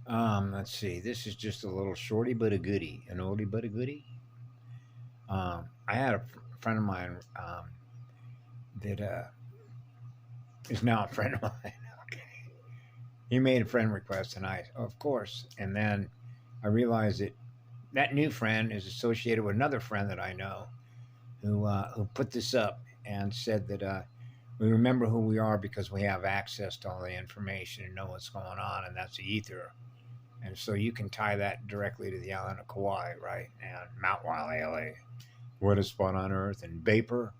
Let's see. This is just a little shorty but a goodie, an oldie but a goodie. I had a friend of mine that is now a friend of mine. Okay. He made a friend request, and I, of course, and then I realized that that new friend is associated with another friend that I know who put this up and said that we remember who we are because we have access to all the information and know what's going on, and that's the ether. And so you can tie that directly to the island of Kauai, right? And Mount Waialeale, what is spun on Earth, and vapor.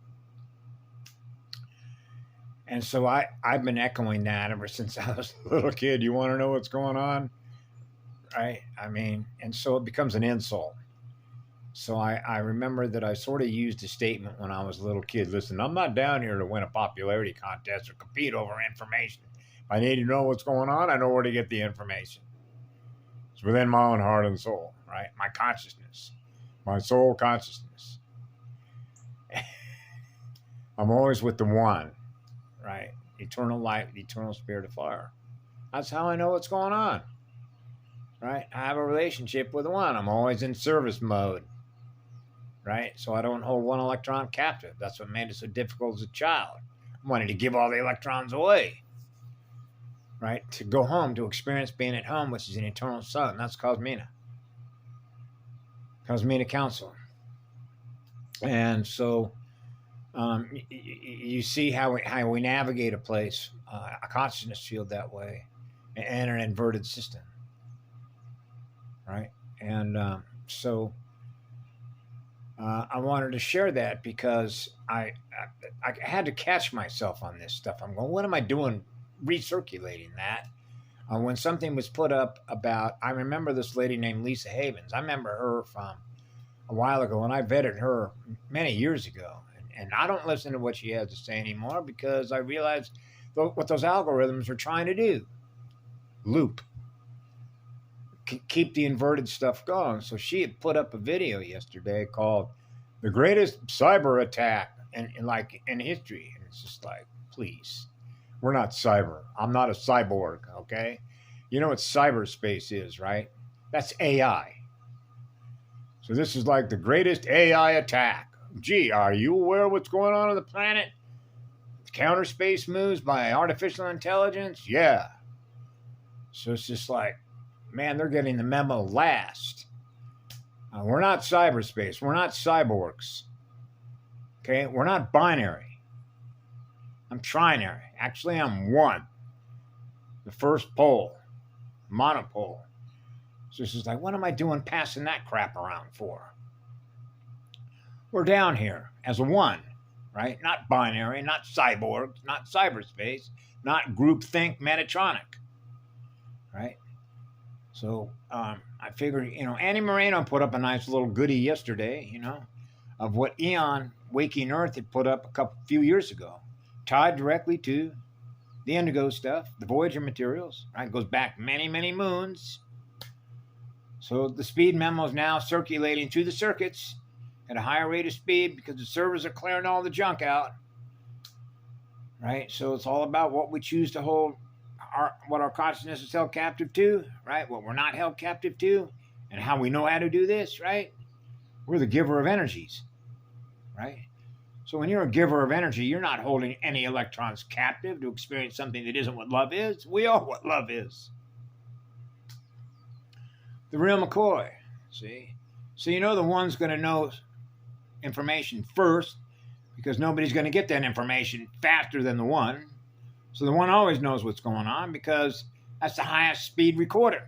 And so I've been echoing that ever since I was a little kid. You want to know what's going on? Right? I mean, and so it becomes an insult. So I remember that I sort of used a statement when I was a little kid. Listen, I'm not down here to win a popularity contest or compete over information. If I need to know what's going on, I know where to get the information. It's within my own heart and soul, right? My consciousness, my soul consciousness. I'm always with the one, right? Eternal light, eternal spirit of fire. That's how I know what's going on, right? I have a relationship with the one. I'm always in service mode, right? So I don't hold one electron captive. That's what made it so difficult as a child. I wanted to give all the electrons away, right? To go home, to experience being at home, which is an eternal sun. That's Cosmina. Cosmina Council. And so you see how we navigate a place, a consciousness field that way, and an inverted system, right? And so I wanted to share that because I had to catch myself on this stuff. I'm going, what am I doing recirculating that? When something was put up about, I remember this lady named Lisa Havens. I remember her from a while ago, and I vetted her many years ago. And I don't listen to what she has to say anymore because I realize what those algorithms are trying to do. Loop. Keep the inverted stuff going. So she had put up a video yesterday called "The Greatest Cyber Attack in history," and it's just like, please, we're not cyber. I'm not a cyborg. Okay, you know what cyberspace is, right? That's AI. So this is like the greatest AI attack. Gee, are you aware of what's going on the planet? Counter space moves by artificial intelligence? Yeah. So it's just like, man, they're getting the memo last. We're not cyberspace. We're not cyborgs. Okay? We're not binary. I'm trinary. Actually, I'm one. The first pole. Monopole. So it's just like, what am I doing passing that crap around for? We're down here as a one, right? Not binary, not cyborgs, not cyberspace, not groupthink Metatronic, right? So I figured, Annie Moreno put up a nice little goodie yesterday, of what Eon Waking Earth had put up a few years ago, tied directly to the indigo stuff, the Voyager materials, right? It goes back many, many moons. So the speed memo is now circulating through the circuits at a higher rate of speed because the servers are clearing all the junk out, right? So it's all about what we choose to hold, what our consciousness is held captive to, right? What we're not held captive to, and how we know how to do this, right? We're the giver of energies, right? So when you're a giver of energy, you're not holding any electrons captive to experience something that isn't what love is. We are what love is. The real McCoy, see? So the one's going to know information first because nobody's going to get that information faster than the one. So the one always knows what's going on because that's the highest speed recorder.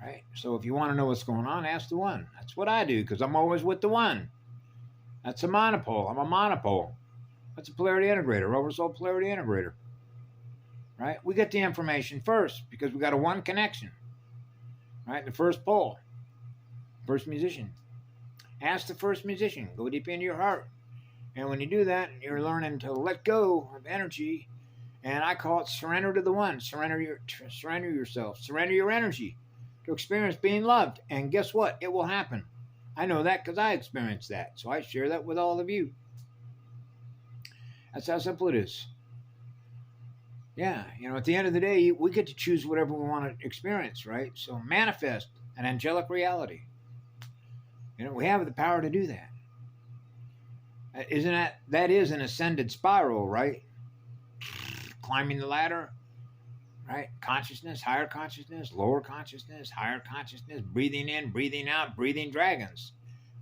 Right? So if you want to know what's going on, ask the one. That's what I do because I'm always with the one. That's a monopole. I'm a monopole. That's a polarity integrator, oversoul polarity integrator. Right? We get the information first because we got a one connection. Right? The first pole. First musician. Ask the first musician. Go deep into your heart. And when you do that, you're learning to let go of energy. And I call it surrender to the one. Surrender yourself. Surrender your energy to experience being loved. And guess what? It will happen. I know that because I experienced that. So I share that with all of you. That's how simple it is. Yeah, at the end of the day, we get to choose whatever we want to experience, right? So manifest an angelic reality. We have the power to do that. Isn't that is an ascended spiral, right? Climbing the ladder, right? Consciousness, higher consciousness, lower consciousness, higher consciousness, breathing in, breathing out, breathing dragons,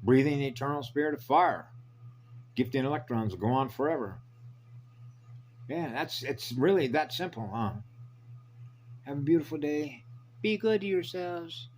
breathing the eternal spirit of fire, gifting electrons will go on forever. Yeah, it's really that simple, huh? Have a beautiful day. Be good to yourselves.